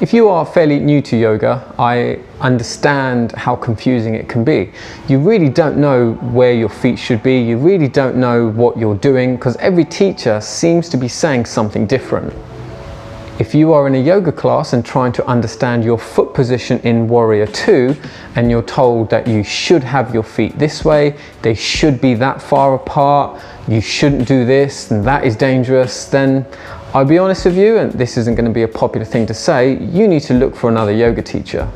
If you are fairly new to yoga, I understand how confusing it can be. You really don't know where your feet should be, you really don't know what you're doing, because every teacher seems to be saying something different. If you are in a yoga class and trying to understand your foot position in Warrior 2, and you're told that you should have your feet this way, they should be that far apart, you shouldn't do this, and that is dangerous, then I'll be honest with you, and this isn't going to be a popular thing to say, you need to look for another yoga teacher.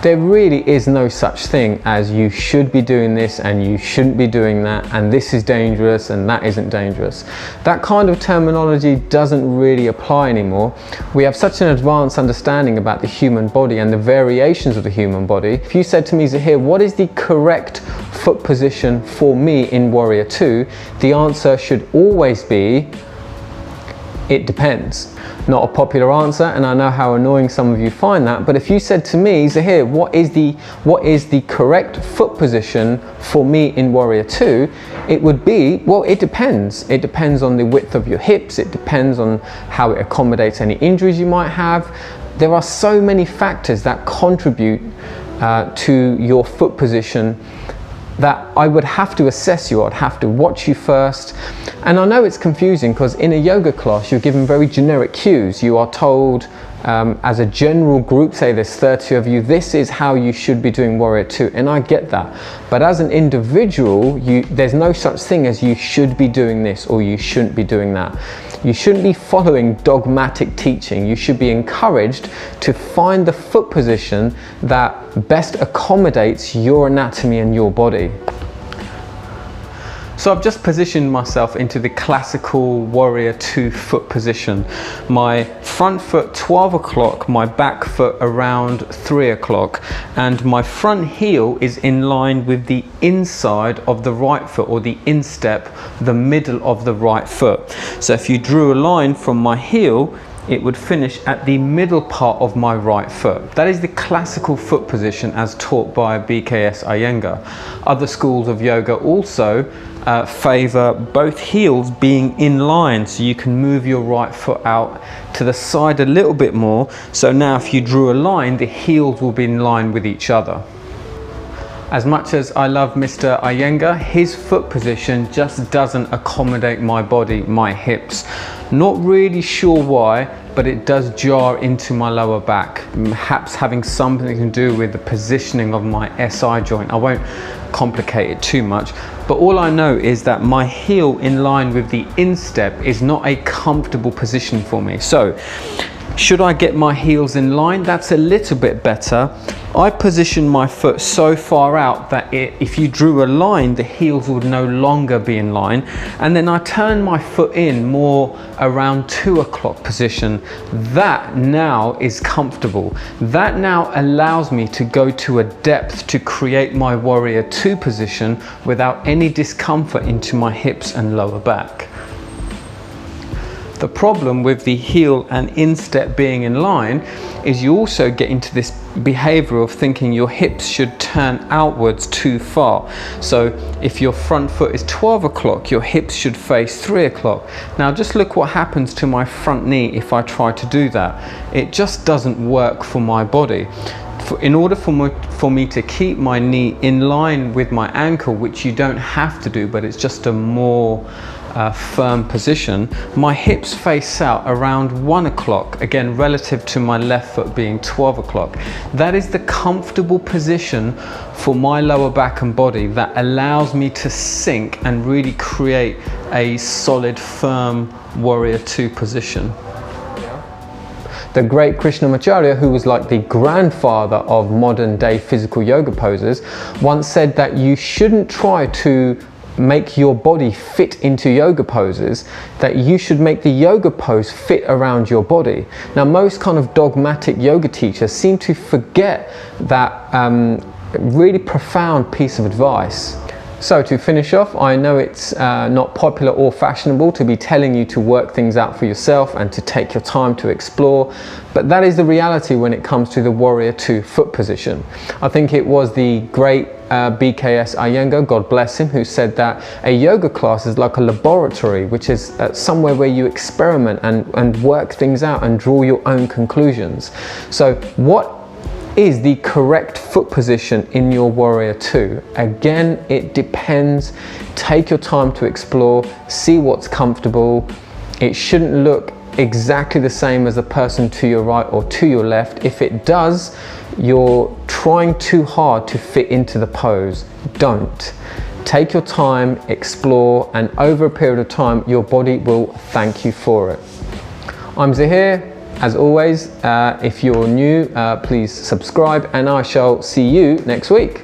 There really is no such thing as you should be doing this and you shouldn't be doing that, and this is dangerous and that isn't dangerous. That kind of terminology doesn't really apply anymore. We have such an advanced understanding about the human body and the variations of the human body. If you said to me, Zahir, what is the correct foot position for me in Warrior 2? The answer should always be, it depends. Not a popular answer, and I know how annoying some of you find that, but if you said to me, Zahir, what is the correct foot position for me in Warrior 2? It would be, well, it depends. It depends on the width of your hips, it depends on how it accommodates any injuries you might have. There are so many factors that contribute to your foot position that I would have to assess you, I'd have to watch you first. And I know it's confusing because in a yoga class you're given very generic cues. You are told as a general group, say there's 30 of you, this is how you should be doing Warrior 2, and I get that. But as an individual, there's no such thing as you should be doing this or you shouldn't be doing that. You shouldn't be following dogmatic teaching. You should be encouraged to find the foot position that best accommodates your anatomy and your body. So I've just positioned myself into the classical Warrior 2 foot position. My front foot 12 o'clock, my back foot around 3 o'clock, and my front heel is in line with the inside of the right foot, or the instep, the middle of the right foot. So if you drew a line from my heel, it would finish at the middle part of my right foot. That is the classical foot position as taught by BKS Iyengar. Other schools of yoga also favor both heels being in line, so you can move your right foot out to the side a little bit more. So now if you drew a line, the heels will be in line with each other. As much as I love Mr. Iyengar, his foot position just doesn't accommodate my body, my hips. Not really sure why, but it does jar into my lower back, perhaps having something to do with the positioning of my SI joint. I won't complicate it too much, but all I know is that my heel in line with the instep is not a comfortable position for me. So should I get my heels in line? That's a little bit better. I position my foot so far out that if you drew a line, the heels would no longer be in line. And then I turn my foot in more around 2 o'clock position. That now is comfortable. That now allows me to go to a depth to create my Warrior 2 position without any discomfort into my hips and lower back. The problem with the heel and instep being in line is you also get into this behavior of thinking your hips should turn outwards too far. So if your front foot is 12 o'clock, your hips should face 3 o'clock. Now just look what happens to my front knee if I try to do that. It just doesn't work for my body. In order for me to keep my knee in line with my ankle, which you don't have to do, but it's just a more firm position, my hips face out around 1 o'clock, again relative to my left foot being 12 o'clock. That is the comfortable position for my lower back and body that allows me to sink and really create a solid, firm Warrior 2 position. The great Krishnamacharya, who was like the grandfather of modern day physical yoga poses, once said that you shouldn't try to make your body fit into yoga poses, that you should make the yoga pose fit around your body. Now most kind of dogmatic yoga teachers seem to forget that really profound piece of advice. So to finish off, I know it's not popular or fashionable to be telling you to work things out for yourself and to take your time to explore, but that is the reality when it comes to the Warrior 2 foot position. I think it was the great BKS Iyengar, God bless him, who said that a yoga class is like a laboratory, which is somewhere where you experiment and work things out and draw your own conclusions. So what is the correct foot position in your Warrior Two? Again, it depends. Take your time to explore, see what's comfortable. It shouldn't look exactly the same as the person to your right or to your left. If it does, you're trying too hard to fit into the pose. Don't. Take your time, explore, and over a period of time, your body will thank you for it. I'm Zahir. As always, if you're new, please subscribe, and I shall see you next week.